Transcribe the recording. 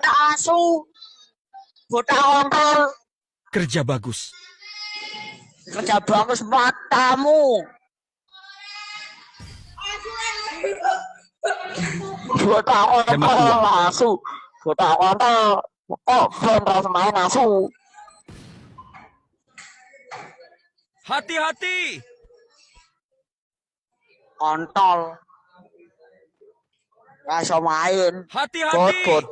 asu, bocah kontol, Kerja bagus. kerja bagus matamu. Bocah Hemat kontol uang. asu, bocah kontol, kok kontol main asu. Hati-hati. Kontol, nggak bisa main, Hati-hati. bot.